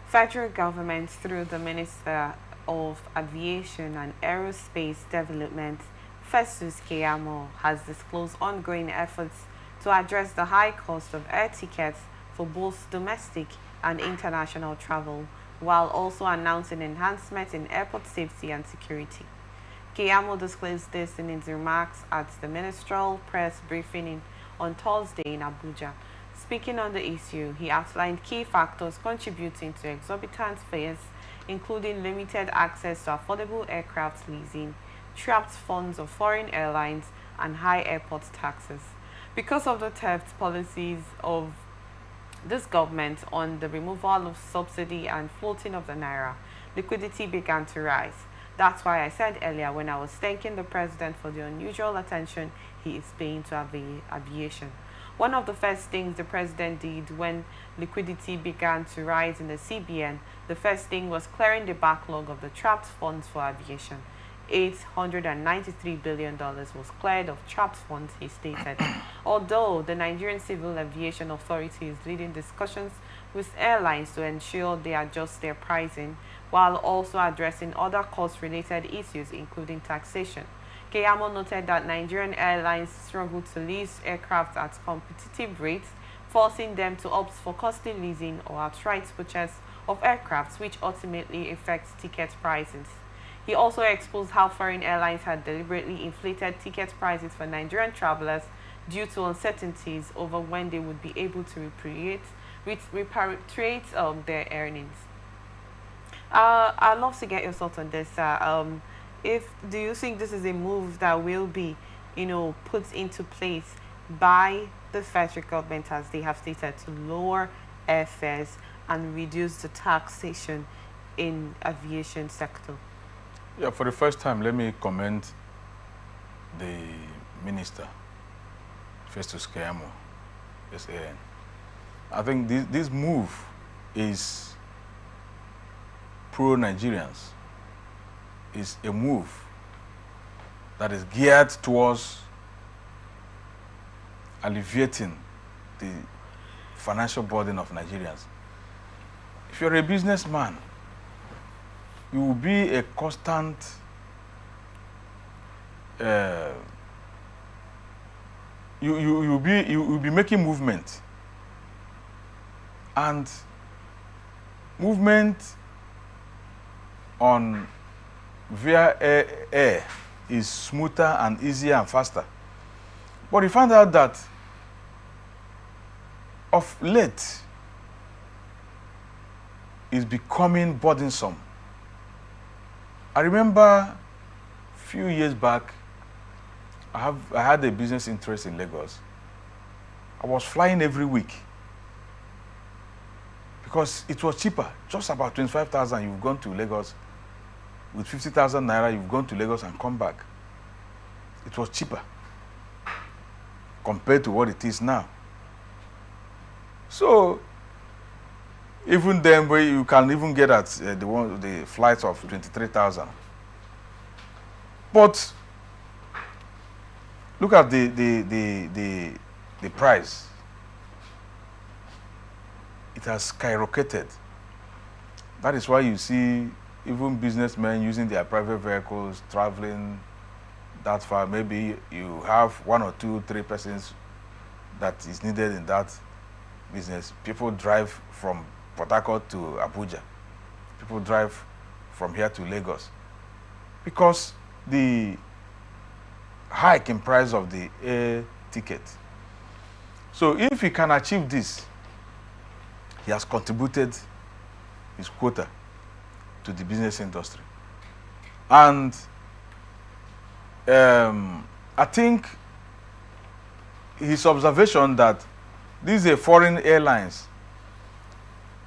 Federal government, through the Minister of Aviation and Aerospace Development, Festus Keyamo, has disclosed ongoing efforts to address the high cost of air tickets for both domestic and international travel, while also announcing enhancements in airport safety and security. Keyamo disclosed this in his remarks at the ministerial press briefing on Thursday in Abuja. Speaking on the issue, he outlined key factors contributing to exorbitant fares, including limited access to affordable aircraft leasing, trapped funds of foreign airlines, and high airport taxes. Because of the theft policies of this government on the removal of subsidy and floating of the naira, liquidity began to rise. That's why I said earlier when I was thanking the president for the unusual attention he is paying to aviation. One of the first things the president did when liquidity began to rise in the CBN, the first thing was clearing the backlog of the trapped funds for aviation. $893 billion was cleared of trapped funds, he stated. Although the Nigerian Civil Aviation Authority is leading discussions with airlines to ensure they adjust their pricing, while also addressing other cost-related issues, including taxation. Keyamo noted that Nigerian airlines struggle to lease aircraft at competitive rates, forcing them to opt for costly leasing or outright purchase of aircraft, which ultimately affects ticket prices. He also exposed how foreign airlines had deliberately inflated ticket prices for Nigerian travelers due to uncertainties over when they would be able to repatriate their earnings. I'd love to get your thoughts on this. Do you think this is a move that will be, put into place by the federal government, as they have stated, to lower airfares and reduce the taxation in aviation sector? Yeah, for the first time, let me commend the minister, Festus Keyamo, SAN. I think this move is pro-Nigerians. Is a move that is geared towards alleviating the financial burden of Nigerians. If you're a businessman, you will be a constant you will be making movement, and movement on via air is smoother and easier and faster. But we found out that of late is becoming burdensome. I remember a few years back, I had a business interest in Lagos. I was flying every week because it was cheaper. Just about 25,000, you've gone to Lagos. With 50,000 naira, you've gone to Lagos and come back. It was cheaper compared to what it is now. So, even then, you can even get at the flights of 23,000. But look at the price. It has skyrocketed. That is why you see even businessmen using their private vehicles, traveling that far. Maybe you have 1 or 2, 3 persons that is needed in that business. People drive from Port Harcourt to Abuja. People drive from here to Lagos. Because the hike in price of the air ticket. So if he can achieve this, he has contributed his quota to the business industry. And I think his observation that these are foreign airlines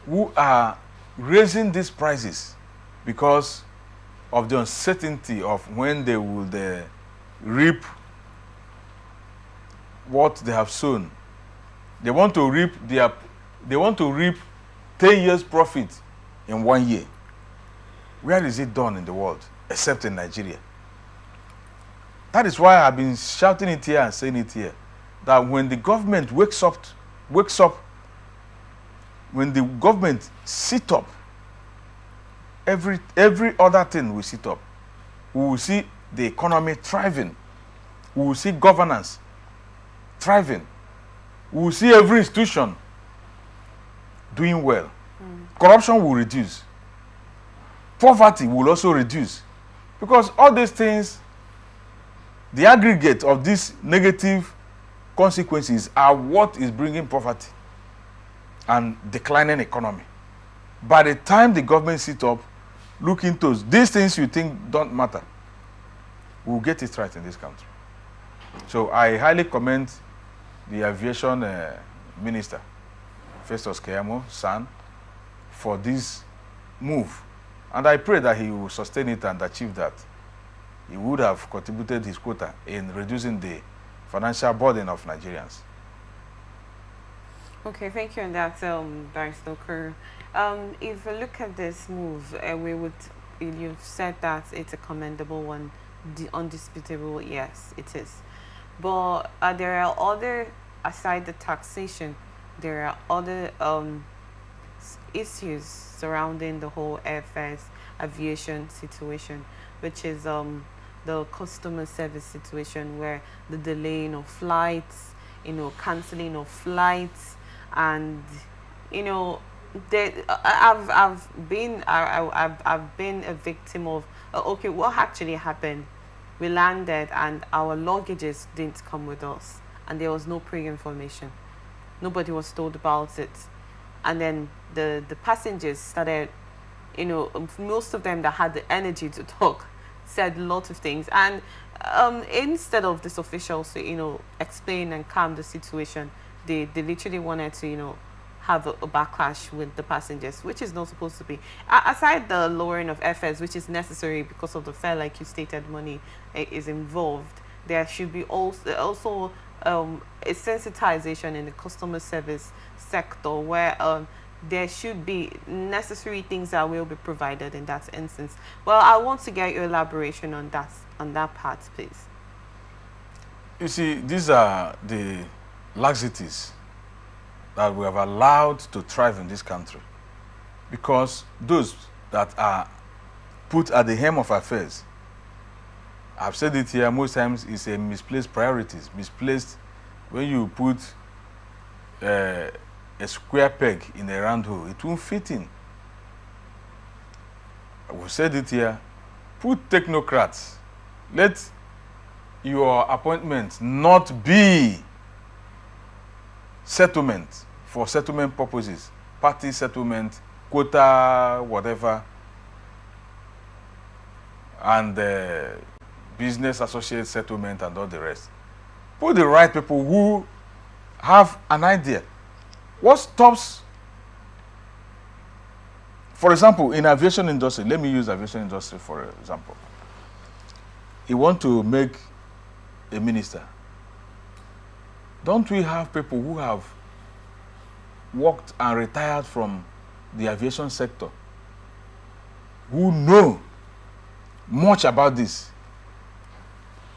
who are raising these prices because of the uncertainty of when they will reap what they have sown. They want to reap 10 years profit in 1 year. Where is it done in the world except in Nigeria? That is why I've been shouting it here and saying it here, that when the government wakes up, when the government sit up every other thing will sit up. We will see the economy thriving. We will see governance thriving. We will see every institution doing well. Corruption will reduce. Poverty will also reduce. Because all these things, the aggregate of these negative consequences are what is bringing poverty and declining economy. By the time the government sit up, look into these things you think don't matter, we'll get it right in this country. So I highly commend the aviation minister, Festus Keyamo, son, for this move. And I pray that he will sustain it and achieve that. He would have contributed his quota in reducing the financial burden of Nigerians. Okay, thank you on that, Barrister Okoro. If we look at this move, you've said that it's a commendable one, undisputable, yes, it is. But there are other, aside the taxation, there are other issues surrounding the whole airfares aviation situation, which is the customer service situation, where the delaying of flights, canceling of flights, and I've been a victim of okay, what actually happened? We landed and our luggages didn't come with us, and there was no pre-information. Nobody was told about it, and then the passengers started, most of them that had the energy to talk said a lot of things, and instead of this officials to explain and calm the situation, they literally wanted to have a backlash with the passengers, which is not supposed to be. Aside the lowering of airfares, which is necessary because of the fare, like you stated, money is involved, there should be also a sensitization in the customer service sector, where there should be necessary things that will be provided in that instance. Well, I want to get your elaboration on that part, please. You see, these are the laxities that we have allowed to thrive in this country, because those that are put at the helm of affairs, I've said it here most times, is a misplaced priorities. Misplaced when you put a square peg in a round hole, it won't fit in. We've said it here, put technocrats. Let your appointment not be settlement for settlement purposes, party settlement, quota, whatever, and business associate settlement and all the rest. Put the right people who have an idea. What stops, for example, in aviation industry, let me use aviation industry for example. You want to make a minister. Don't we have people who have worked and retired from the aviation sector, who know much about this,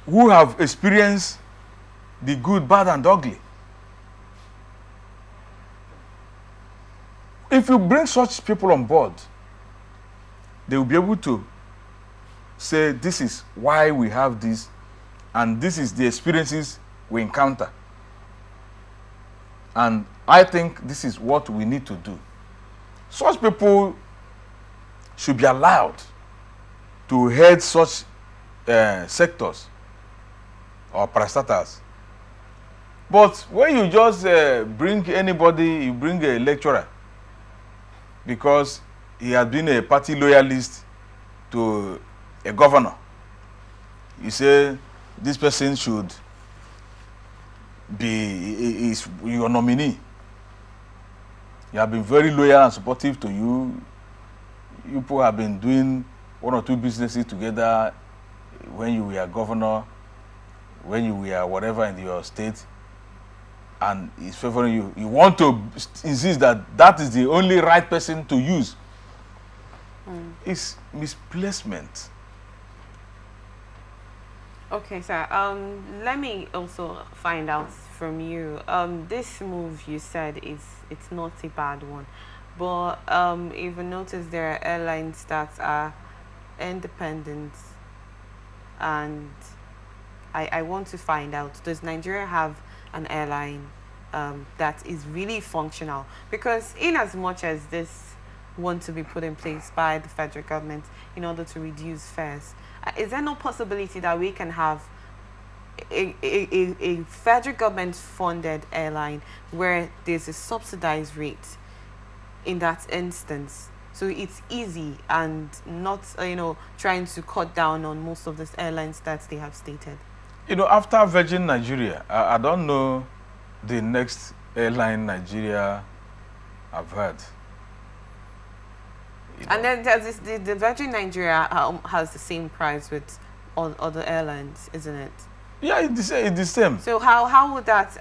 who have experienced the good, bad, and ugly? If you bring such people on board, they will be able to say, this is why we have this, and this is the experiences we encounter. And I think this is what we need to do. Such people should be allowed to head such sectors or parastatals. But when you just bring anybody, you bring a lecturer, because he has been a party loyalist to a governor, you say this person should be is your nominee. He have been very loyal and supportive to you. You people have been doing one or two businesses together when you were governor, when you were whatever in your state, and he's favoring you. You want to insist that that is the only right person to use. It's misplacement. Okay, sir. Let me also find out from you. This move you said it's not a bad one, But if you notice, there are airlines that are independent, and I want to find out, does Nigeria have an airline that is really functional? Because in as much as this want to be put in place by the federal government in order to reduce fares, is there no possibility that we can have a federal government funded airline where there's a subsidized rate in that instance, so it's easy and not trying to cut down on most of these airlines that they have stated? After Virgin Nigeria, I don't know the next airline Nigeria I've heard. And then there's this, the Virgin Nigeria has the same price with all other airlines, isn't it? Yeah, it's the same. So how would that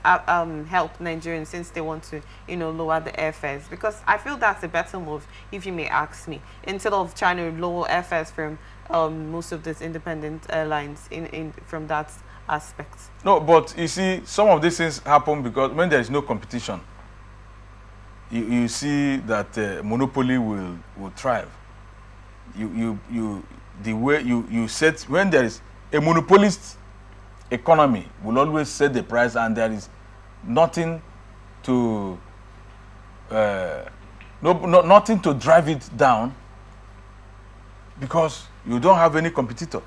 help Nigerians, since they want to lower the airfares? Because I feel that's a better move, if you may ask me, instead of trying to lower airfares from most of these independent airlines from that aspect. No, but you see, some of these things happen because when there is no competition, you see that monopoly will thrive. The way you set, when there is a monopolist economy, will always set the price, and there is nothing to nothing to drive it down, because you don't have any competitor.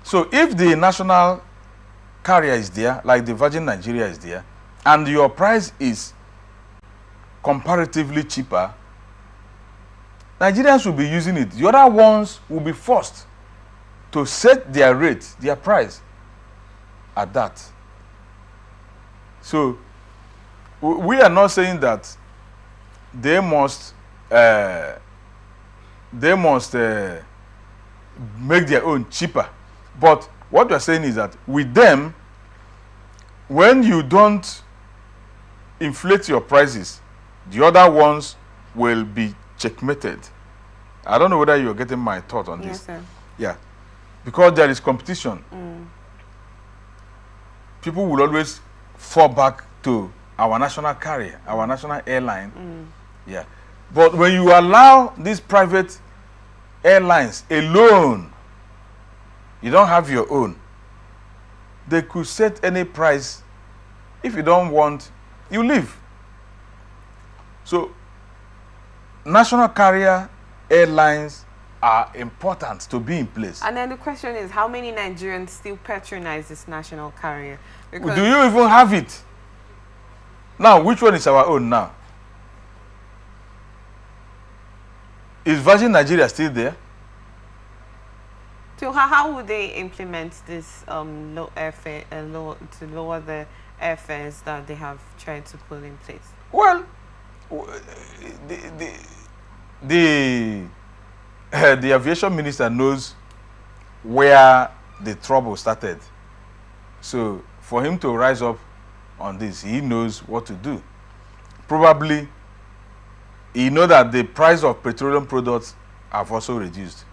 So if the national carrier is there, like the Virgin Nigeria is there, and your price is comparatively cheaper, Nigerians will be using it. The other ones will be forced to set their rate, their price at that. So we are not saying that they must make their own cheaper, but what we are saying is that with them, when you don't inflate your prices, the other ones will be checkmated. I don't know whether you're getting my thought on Yes, this. sir. Yeah, because there is competition. People will always fall back to our national carrier, our national airline. Yeah, but when you allow these private airlines alone, you don't have your own, they could set any price. If you don't want, you leave. So national carrier airlines are important to be in place. And then the question is, how many Nigerians still patronize this national carrier? Because Do you even have it? Now, which one is our own now? Is Virgin Nigeria still there? so how would they implement this low airfare, to lower the airfares that they have tried to put in place? Well, the aviation minister knows where the trouble started. So for him to rise up on this, he knows what to do. Probably he knows that the price of petroleum products have also reduced.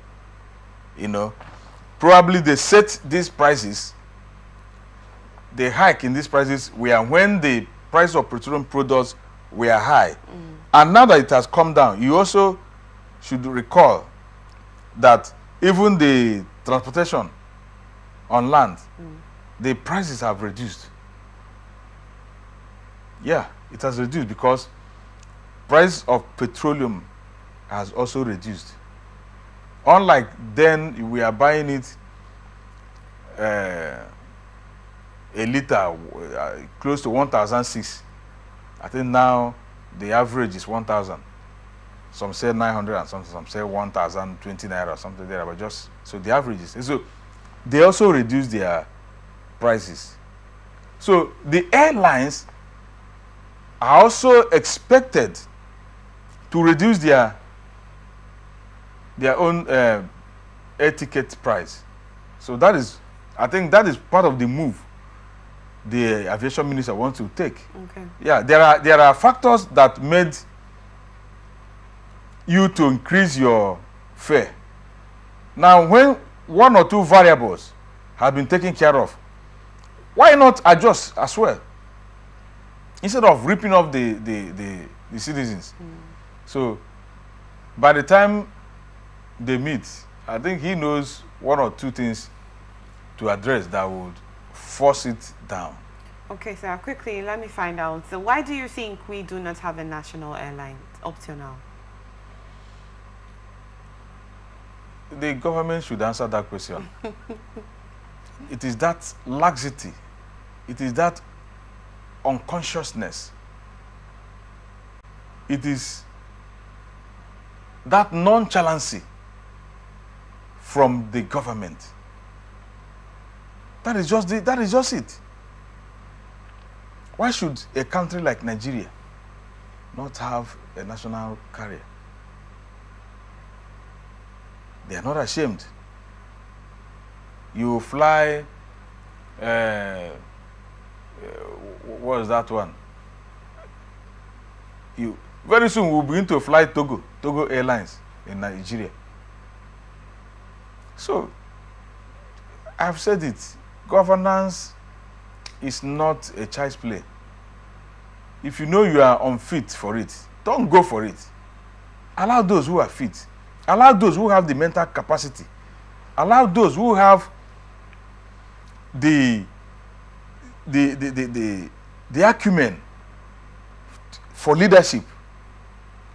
Probably they set these prices, the hike in these prices were when the price of petroleum products were high. And now that it has come down, you also should recall that even the transportation on land, the prices have reduced. Yeah, it has reduced because price of petroleum has also reduced. Unlike then, we are buying it a liter close to 1,006. I think now the average is 1,000. Some say 900 and some say 1,020 naira or something there. But just so the average is. So they also reduce their prices. So the airlines are also expected to reduce their own air ticket price. So that is, I think that is part of the move the aviation minister wants to take. Okay. Yeah, there are factors that made you to increase your fare. Now, when one or two variables have been taken care of, why not adjust as well? Instead of ripping off the citizens. So by the time they meet, I think he knows one or two things to address that would force it down. Okay, sir, quickly, let me find out. So why do you think we do not have a national airline up till now? The government should answer that question. It is that laxity. It is that unconsciousness. It is that nonchalancy from the government. That is just it. Why should a country like Nigeria not have a national carrier? They are not ashamed. You fly, what is that one? You very soon we'll begin to fly Togo Airlines in Nigeria. So, I've said it, governance is not a child's play. If you know you are unfit for it, don't go for it. Allow those who are fit. Allow those who have the mental capacity. Allow those who have the acumen for leadership.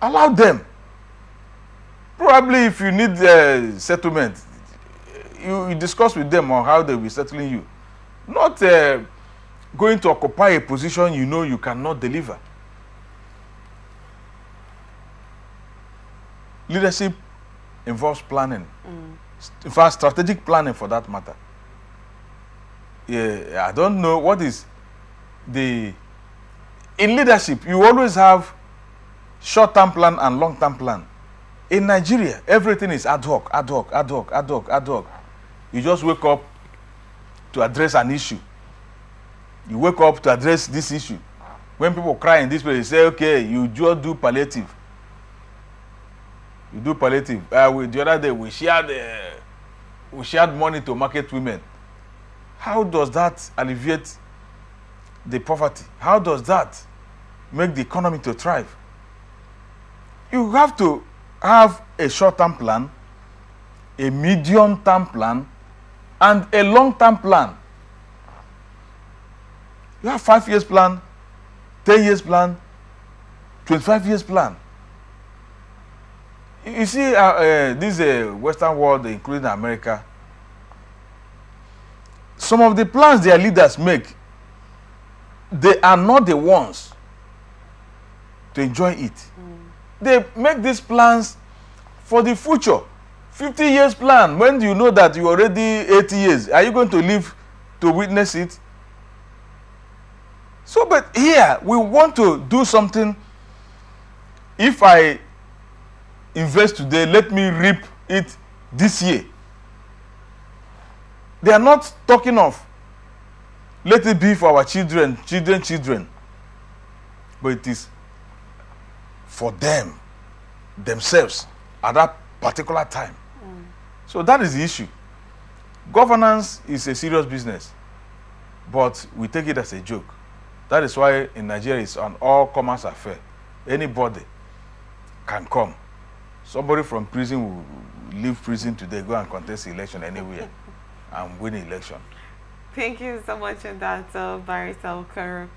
Allow them. Probably if you need settlement, you discuss with them on how they will be settling you. Not going to occupy a position you know you cannot deliver. Leadership involves planning. In fact, strategic planning for that matter. Yeah, I don't know what is in leadership, you always have short-term plan and long-term plan. In Nigeria, everything is ad hoc. You just wake up to address an issue. You wake up to address this issue. When people cry in this way, they say, okay, you just do palliative. You do palliative. The other day, we shared money to market women. How does that alleviate the poverty? How does that make the economy to thrive? You have to have a short-term plan, a medium-term plan, and a long-term plan. You have 5 years plan, 10 years plan, 25 years plan. You see, this Western world, including America, some of the plans their leaders make, they are not the ones to enjoy it. They make these plans for the future. 50 years plan, when you know that you're already 80 years, are you going to live to witness it? So, but here, we want to do something. If I invest today, let me reap it this year. They are not talking of let it be for our children. But it is for them, themselves, at that particular time. So that is the issue. Governance is a serious business, but we take it as a joke. That is why in Nigeria it's an all-comers affair. Anybody can come. Somebody from prison will leave prison today, go and contest the election anywhere and win the election. Thank you so much for that, Barrister Okoro.